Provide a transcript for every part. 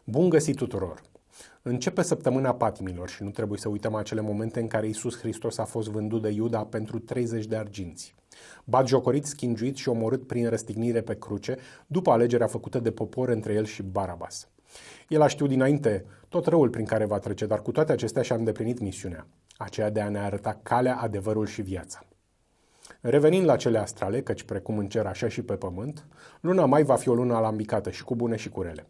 Bun găsit tuturor! Începe săptămâna patimilor și nu trebuie să uităm acele momente în care Iisus Hristos a fost vândut de Iuda pentru 30 de arginți. Batjocorit, schingiuit și omorât prin răstignire pe cruce, după alegerea făcută de popor între el și Barabas. El a știut dinainte tot răul prin care va trece, dar cu toate acestea și-a îndeplinit misiunea, aceea de a ne arăta calea, adevărul și viața. Revenind la cele astrale, căci precum în cer așa și pe pământ, luna mai va fi o lună alambicată și cu bune și cu rele.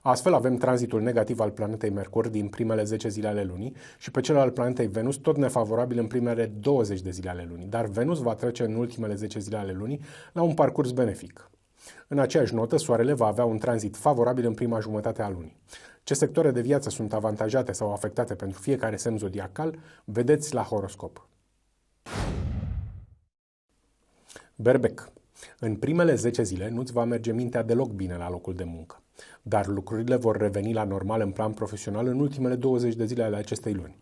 Astfel avem tranzitul negativ al planetei Mercur din primele 10 zile ale lunii și pe cel al planetei Venus tot nefavorabil în primele 20 de zile ale lunii, dar Venus va trece în ultimele 10 zile ale lunii la un parcurs benefic. În aceeași notă, Soarele va avea un tranzit favorabil în prima jumătate a lunii. Ce sectoare de viață sunt avantajate sau afectate pentru fiecare semn zodiacal, vedeți la horoscop. Berbec. În primele 10 zile nu-ți va merge mintea deloc bine la locul de muncă, dar lucrurile vor reveni la normal în plan profesional în ultimele 20 de zile ale acestei luni.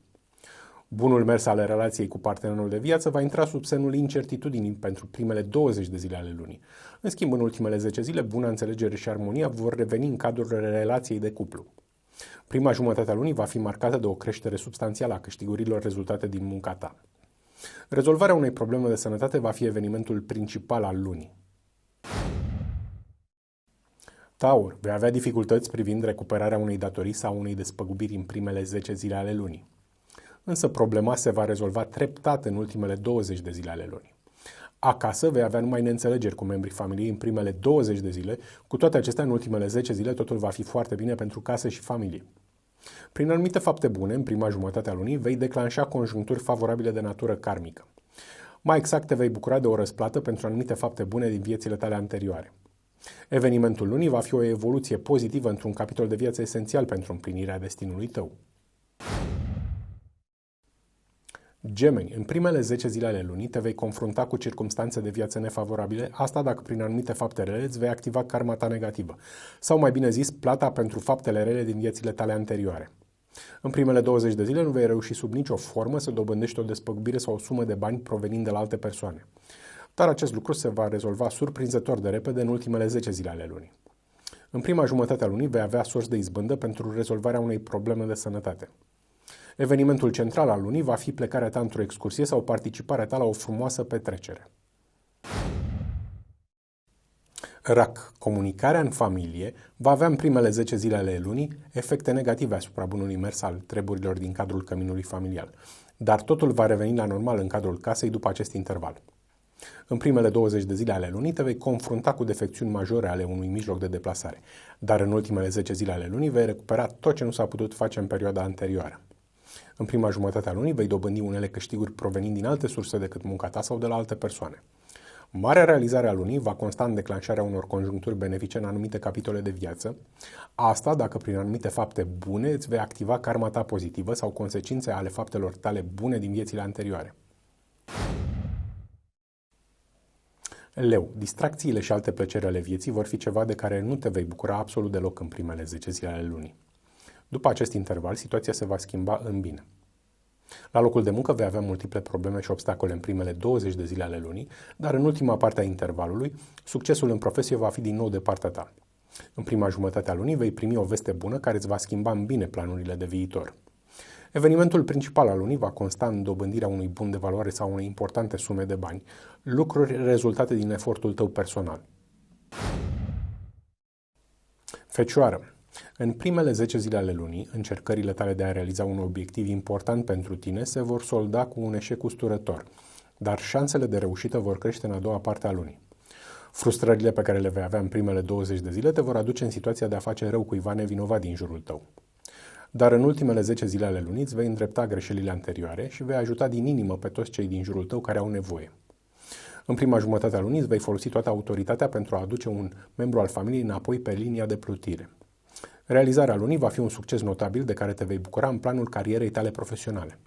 Bunul mers ale relației cu partenerul de viață va intra sub semnul incertitudinii pentru primele 20 de zile ale lunii. În schimb, în ultimele 10 zile, buna înțelegere și armonia vor reveni în cadrul relației de cuplu. Prima jumătate a lunii va fi marcată de o creștere substanțială a câștigurilor rezultate din munca ta. Rezolvarea unei probleme de sănătate va fi evenimentul principal al lunii. Taur, vei avea dificultăți privind recuperarea unei datorii sau unei despăgubiri în primele 10 zile ale lunii. Însă problema se va rezolva treptat în ultimele 20 de zile ale lunii. Acasă vei avea numai neînțelegeri cu membrii familiei în primele 20 de zile, cu toate acestea în ultimele 10 zile totul va fi foarte bine pentru casă și familie. Prin anumite fapte bune, în prima jumătate a lunii, vei declanșa conjuncturi favorabile de natură karmică. Mai exact, te vei bucura de o răsplată pentru anumite fapte bune din viețile tale anterioare. Evenimentul lunii va fi o evoluție pozitivă într-un capitol de viață esențial pentru împlinirea destinului tău. Gemeni, în primele 10 zile ale lunii te vei confrunta cu circumstanțe de viață nefavorabile, asta dacă prin anumite fapte rele îți vei activa karma ta negativă, sau mai bine zis, plata pentru faptele rele din viețile tale anterioare. În primele 20 de zile nu vei reuși sub nicio formă să dobândești o despăgubire sau o sumă de bani provenind de la alte persoane. Dar acest lucru se va rezolva surprinzător de repede în ultimele 10 zile ale lunii. În prima jumătate a lunii vei avea surse de izbândă pentru rezolvarea unei probleme de sănătate. Evenimentul central al lunii va fi plecarea ta într-o excursie sau participarea ta la o frumoasă petrecere. Rac. Comunicarea în familie va avea în primele 10 zile ale lunii efecte negative asupra bunului mers al treburilor din cadrul căminului familial, dar totul va reveni la normal în cadrul casei după acest interval. În primele 20 de zile ale lunii te vei confrunta cu defecțiuni majore ale unui mijloc de deplasare, dar în ultimele 10 zile ale lunii vei recupera tot ce nu s-a putut face în perioada anterioară. În prima jumătate a lunii vei dobândi unele câștiguri provenind din alte surse decât munca ta sau de la alte persoane. Marea realizare a lunii va consta în declanșarea unor conjuncturi benefice în anumite capitole de viață, asta dacă prin anumite fapte bune îți vei activa karma ta pozitivă sau consecințe ale faptelor tale bune din viețile anterioare. Leu, distracțiile și alte plăceri ale vieții vor fi ceva de care nu te vei bucura absolut deloc în primele 10 zile ale lunii. După acest interval, situația se va schimba în bine. La locul de muncă vei avea multiple probleme și obstacole în primele 20 de zile ale lunii, dar în ultima parte a intervalului, succesul în profesie va fi din nou de partea ta. În prima jumătate a lunii vei primi o veste bună care îți va schimba în bine planurile de viitor. Evenimentul principal al lunii va consta în dobândirea unui bun de valoare sau unei importante sume de bani, lucruri rezultate din efortul tău personal. Fecioară. În primele 10 zile ale lunii, încercările tale de a realiza un obiectiv important pentru tine se vor solda cu un eșec usturător, dar șansele de reușită vor crește în a doua parte a lunii. Frustrările pe care le vei avea în primele 20 de zile te vor aduce în situația de a face rău cuiva nevinovat din jurul tău. Dar în ultimele 10 zile ale lunii îți vei îndrepta greșelile anterioare și vei ajuta din inimă pe toți cei din jurul tău care au nevoie. În prima jumătate a lunii îți vei folosi toată autoritatea pentru a aduce un membru al familiei înapoi pe linia de plutire. Realizarea lunii va fi un succes notabil de care te vei bucura în planul carierei tale profesionale.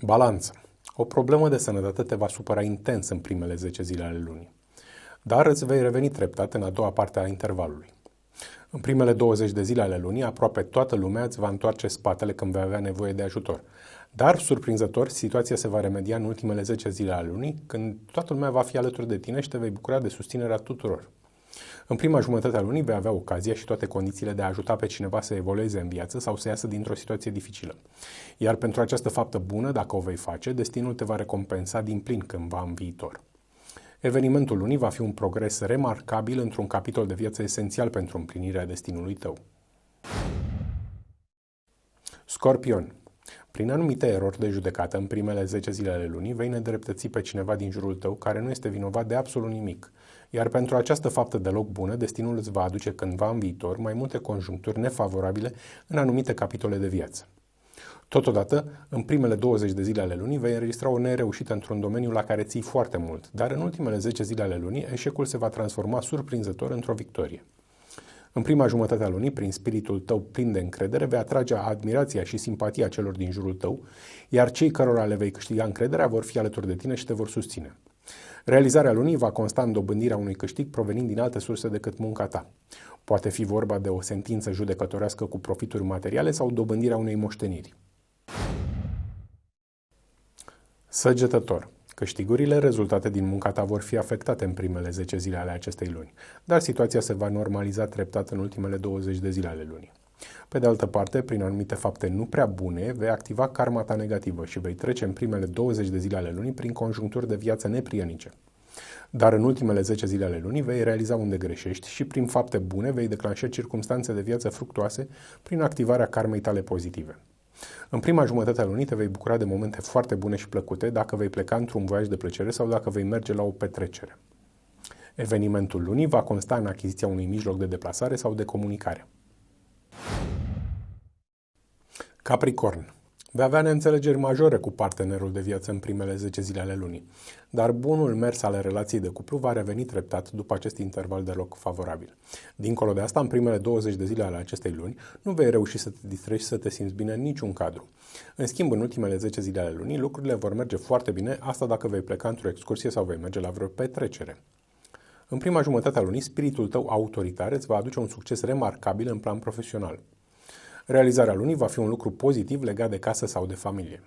Balanță. O problemă de sănătate te va supăra intens în primele 10 zile ale lunii, dar îți vei reveni treptat în a doua parte a intervalului. În primele 20 de zile ale lunii, aproape toată lumea îți va întoarce spatele când vei avea nevoie de ajutor. Dar, surprinzător, situația se va remedia în ultimele 10 zile ale lunii, când toată lumea va fi alături de tine și te vei bucura de susținerea tuturor. În prima jumătate a lunii vei avea ocazia și toate condițiile de a ajuta pe cineva să evolueze în viață sau să iasă dintr-o situație dificilă. Iar pentru această faptă bună, dacă o vei face, destinul te va recompensa din plin cândva în viitor. Evenimentul lunii va fi un progres remarcabil într-un capitol de viață esențial pentru împlinirea destinului tău. Scorpion. Prin anumite erori de judecată în primele 10 zile ale lunii, vei nedreptăți pe cineva din jurul tău care nu este vinovat de absolut nimic. Iar pentru această faptă deloc bună, destinul îți va aduce cândva în viitor mai multe conjuncturi nefavorabile în anumite capitole de viață. Totodată, în primele 20 de zile ale lunii vei înregistra o nereușită într-un domeniu la care ții foarte mult, dar în ultimele 10 zile ale lunii, eșecul se va transforma surprinzător într-o victorie. În prima jumătate a lunii, prin spiritul tău plin de încredere, vei atrage admirația și simpatia celor din jurul tău, iar cei cărora le vei câștiga încrederea vor fi alături de tine și te vor susține. Realizarea lunii va consta în dobândirea unui câștig provenind din alte surse decât munca ta. Poate fi vorba de o sentință judecătorească cu profituri materiale sau dobândirea unei moșteniri. Săgetător. Câștigurile rezultate din munca ta vor fi afectate în primele 10 zile ale acestei luni, dar situația se va normaliza treptat în ultimele 20 de zile ale lunii. Pe de altă parte, prin anumite fapte nu prea bune, vei activa karma ta negativă și vei trece în primele 20 de zile ale lunii prin conjuncturi de viață neprienice. Dar în ultimele 10 zile ale lunii vei realiza unde greșești și prin fapte bune vei declanșa circumstanțe de viață fructuoase prin activarea karmei tale pozitive. În prima jumătate a lunii te vei bucura de momente foarte bune și plăcute dacă vei pleca într-un voiaj de plăcere sau dacă vei merge la o petrecere. Evenimentul lunii va consta în achiziția unui mijloc de deplasare sau de comunicare. Capricorn. Vei avea neînțelegeri majore cu partenerul de viață în primele 10 zile ale lunii, dar bunul mers al relației de cuplu va reveni treptat după acest interval deloc favorabil. Dincolo de asta, în primele 20 de zile ale acestei luni, nu vei reuși să te distrezi și să te simți bine în niciun cadru. În schimb, în ultimele 10 zile ale lunii, lucrurile vor merge foarte bine, asta dacă vei pleca într-o excursie sau vei merge la vreo petrecere. În prima jumătate a lunii, spiritul tău autoritar îți va aduce un succes remarcabil în plan profesional. Realizarea lunii va fi un lucru pozitiv legat de casă sau de familie.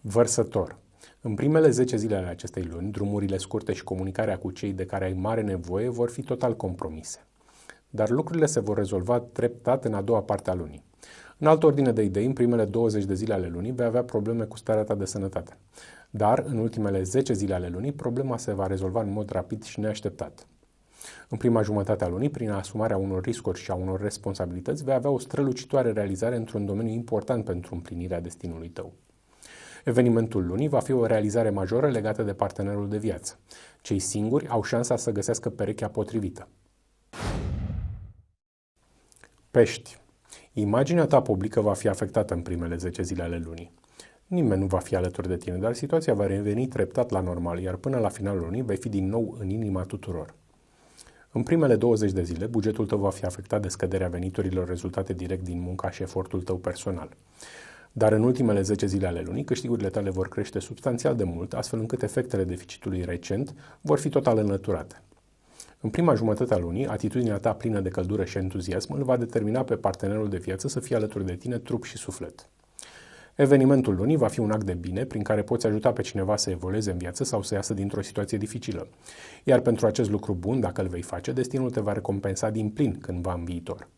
Vărsător. În primele 10 zile ale acestei luni, drumurile scurte și comunicarea cu cei de care ai mare nevoie vor fi total compromise. Dar lucrurile se vor rezolva treptat în a doua parte a lunii. În altă ordine de idei, în primele 20 de zile ale lunii vei avea probleme cu starea ta de sănătate. Dar în ultimele 10 zile ale lunii, problema se va rezolva în mod rapid și neașteptat. În prima jumătate a lunii, prin asumarea unor riscuri și a unor responsabilități, vei avea o strălucitoare realizare într-un domeniu important pentru împlinirea destinului tău. Evenimentul lunii va fi o realizare majoră legată de partenerul de viață. Cei singuri au șansa să găsească perechea potrivită. Pești. Imaginea ta publică va fi afectată în primele 10 zile ale lunii. Nimeni nu va fi alături de tine, dar situația va reveni treptat la normal, iar până la finalul lunii vei fi din nou în inima tuturor. În primele 20 de zile, bugetul tău va fi afectat de scăderea veniturilor rezultate direct din munca și efortul tău personal. Dar în ultimele 10 zile ale lunii, câștigurile tale vor crește substanțial de mult, astfel încât efectele deficitului recent vor fi total înlăturate. În prima jumătate a lunii, atitudinea ta plină de căldură și entuziasm îl va determina pe partenerul de viață să fie alături de tine trup și suflet. Evenimentul lunii va fi un act de bine prin care poți ajuta pe cineva să evolueze în viață sau să iasă dintr-o situație dificilă. Iar pentru acest lucru bun, dacă îl vei face, destinul te va recompensa din plin cândva în viitor.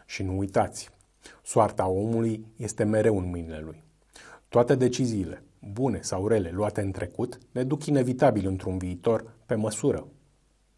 Și nu uitați, soarta omului este mereu în mâinile lui. Toate deciziile, bune sau rele, luate în trecut, ne duc inevitabil într-un viitor pe măsură.